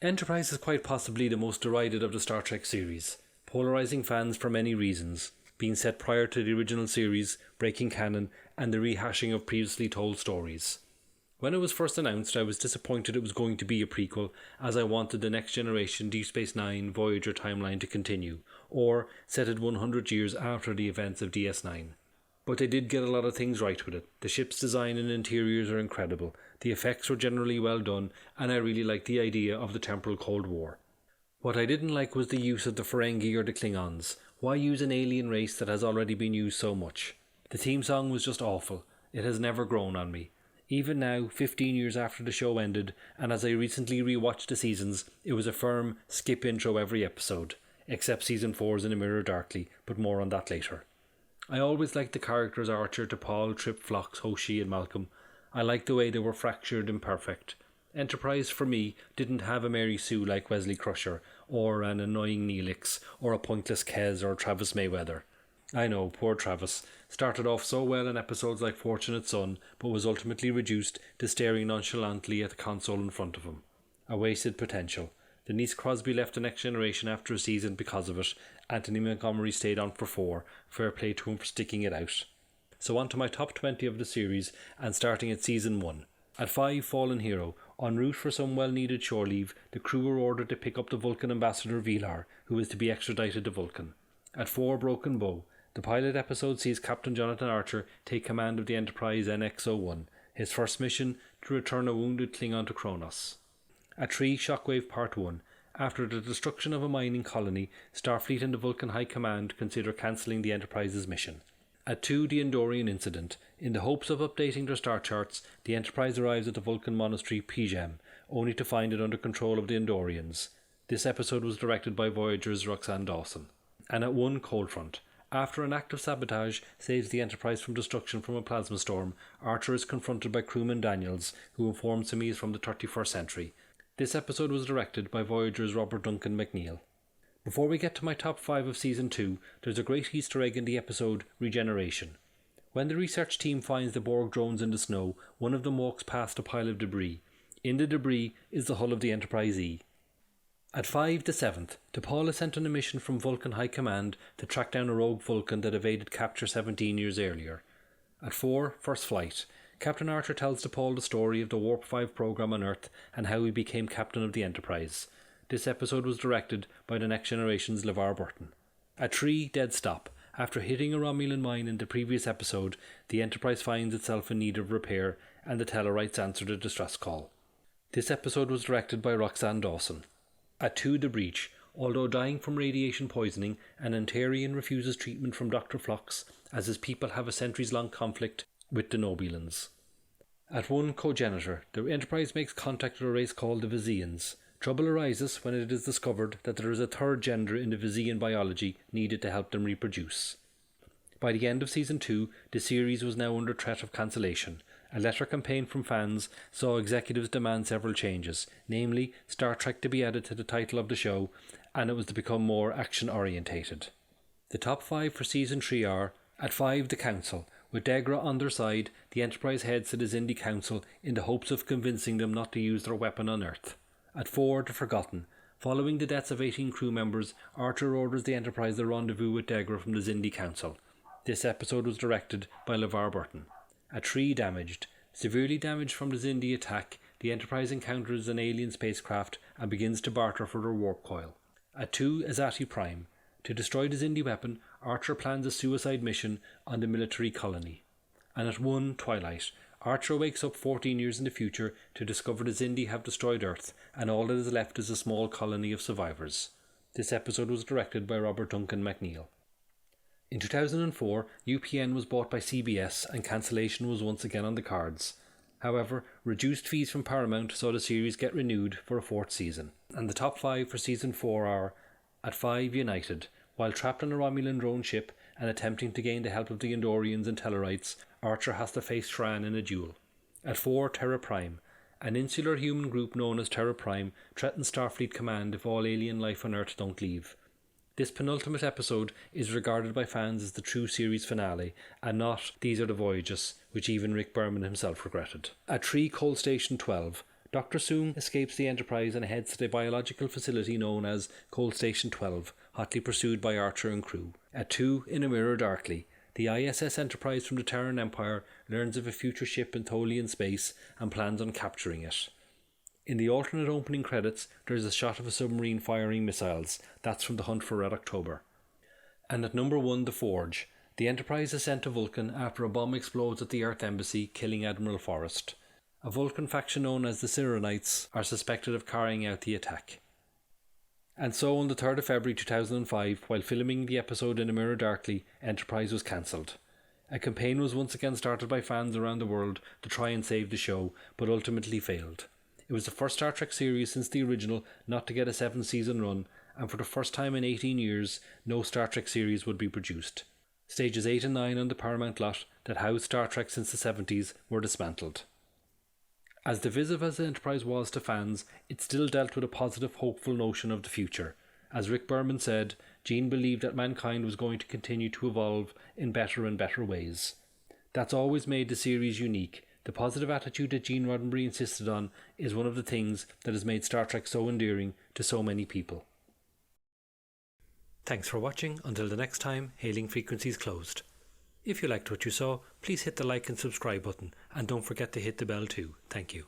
Enterprise is quite possibly the most derided of the Star Trek series, polarising fans for many reasons, being set prior to the original series, breaking canon, and the rehashing of previously told stories. When it was first announced, I was disappointed it was going to be a prequel, as I wanted the Next Generation Deep Space Nine Voyager timeline to continue, or set it 100 years after the events of DS9. But they did get a lot of things right with it. The ship's design and interiors are incredible, the effects were generally well done, and I really liked the idea of the temporal Cold War. What I didn't like was the use of the Ferengi or the Klingons. Why use an alien race that has already been used so much? The theme song was just awful. It has never grown on me. Even now, 15 years after the show ended, and as I recently rewatched the seasons, it was a firm skip intro every episode, except season 4's In a Mirror Darkly, but more on that later. I always liked the characters Archer, T'Pol, Trip, Phlox, Hoshi and Malcolm. I liked the way they were fractured and perfect. Enterprise, for me, didn't have a Mary Sue like Wesley Crusher, or an annoying Neelix, or a pointless Kez or Travis Mayweather. I know, poor Travis. Started off so well in episodes like Fortunate Son, but was ultimately reduced to staring nonchalantly at the console in front of him. A wasted potential. Denise Crosby left the Next Generation after a season because of it. Anthony Montgomery stayed on for 4. Fair play to him for sticking it out. So on to my top 20 of the series, and starting at season 1. At 5, Fallen Hero. En route for some well-needed shore leave, the crew were ordered to pick up the Vulcan ambassador Velar, who is to be extradited to Vulcan. At 4, Broken Bow. The pilot episode sees Captain Jonathan Archer take command of the Enterprise NX-01, his first mission to return a wounded Klingon to Kronos. At 3, Shockwave Part 1. After the destruction of a mining colony, Starfleet and the Vulcan High Command consider cancelling the Enterprise's mission. At 2, The Endearing Incident. In the hopes of updating their star charts, the Enterprise arrives at the Vulcan monastery P'Jem, only to find it under control of the Endorians. This episode was directed by Voyager's Roxanne Dawson. And at 1, Cold Front. After an act of sabotage saves the Enterprise from destruction from a plasma storm, Archer is confronted by crewman Daniels, who informs him he is from the 31st century. This episode was directed by Voyager's Robert Duncan McNeill. Before we get to my top 5 of Season 2, there's a great Easter egg in the episode Regeneration. When the research team finds the Borg drones in the snow, one of them walks past a pile of debris. In the debris is the hull of the Enterprise E. At 5, the 7th, T'Pol is sent on a mission from Vulcan High Command to track down a rogue Vulcan that evaded capture 17 years earlier. At 4, First Flight. Captain Archer tells T'Pol the story of the Warp 5 program on Earth and how he became captain of the Enterprise. This episode was directed by the Next Generation's LeVar Burton. At 3, Dead Stop. After hitting a Romulan mine in the previous episode, the Enterprise finds itself in need of repair and the Tellarites answer the distress call. This episode was directed by Roxanne Dawson. At 2, The Breach. Although dying from radiation poisoning, an Antarian refuses treatment from Dr. Phlox as his people have a centuries-long conflict with the Nobulans. At 1, Cogenitor. The Enterprise makes contact with a race called the Vizians. Trouble arises when it is discovered that there is a third gender in the Vizian biology needed to help them reproduce. By the end of Season 2, the series was now under threat of cancellation. A letter campaign from fans saw executives demand several changes, namely Star Trek to be added to the title of the show, and it was to become more action-orientated. The top 5 for Season 3 are: at 5, The Council. With Degra on their side, the Enterprise heads to the Xindi Council in the hopes of convincing them not to use their weapon on Earth. At 4, The Forgotten. Following the deaths of 18 crew members, Archer orders the Enterprise to rendezvous with Degra from the Xindi Council. This episode was directed by LeVar Burton. At 3, Damaged. Severely damaged from the Xindi attack, the Enterprise encounters an alien spacecraft and begins to barter for their warp coil. At 2, Azati Prime. To destroy the Xindi weapon, Archer plans a suicide mission on the military colony. And at 1, Twilight. Archer wakes up 14 years in the future to discover the Xindi have destroyed Earth, and all that is left is a small colony of survivors. This episode was directed by Robert Duncan McNeill. In 2004, UPN was bought by CBS and cancellation was once again on the cards. However, reduced fees from Paramount saw the series get renewed for a 4th season. And the top 5 for Season 4 are: at 5, United. While trapped on a Romulan drone ship and attempting to gain the help of the Endorians and Tellarites, Archer has to face Shran in a duel. At 4, Terra Prime. An insular human group known as Terra Prime threatens Starfleet Command if all alien life on Earth don't leave. This penultimate episode is regarded by fans as the true series finale, and not These Are the Voyages, which even Rick Berman himself regretted. At 3, Cold Station 12. Dr. Soong escapes the Enterprise and heads to the biological facility known as Cold Station 12, hotly pursued by Archer and crew. At 2 in a Mirror Darkly, the ISS Enterprise from the Terran Empire learns of a future ship in Tholian space and plans on capturing it. In the alternate opening credits, there's a shot of a submarine firing missiles. That's from The Hunt for Red October. And at number 1, The Forge, the Enterprise is sent to Vulcan after a bomb explodes at the Earth Embassy, killing Admiral Forrest. A Vulcan faction known as the Cyranites are suspected of carrying out the attack. And so on the 3rd of February 2005, while filming the episode In a Mirror Darkly, Enterprise was cancelled. A campaign was once again started by fans around the world to try and save the show, but ultimately failed. It was the first Star Trek series since the original not to get a 7-season run, and for the first time in 18 years, no Star Trek series would be produced. Stages 8 and 9 on the Paramount lot that housed Star Trek since the 70s were dismantled. As divisive as the Enterprise was to fans, it still dealt with a positive, hopeful notion of the future. As Rick Berman said, Gene believed that mankind was going to continue to evolve in better and better ways. That's always made the series unique. The positive attitude that Gene Roddenberry insisted on is one of the things that has made Star Trek so endearing to so many people. Thanks for watching. Until the next time, hailing frequencies closed. If you liked what you saw, please hit the like and subscribe button, and don't forget to hit the bell too. Thank you.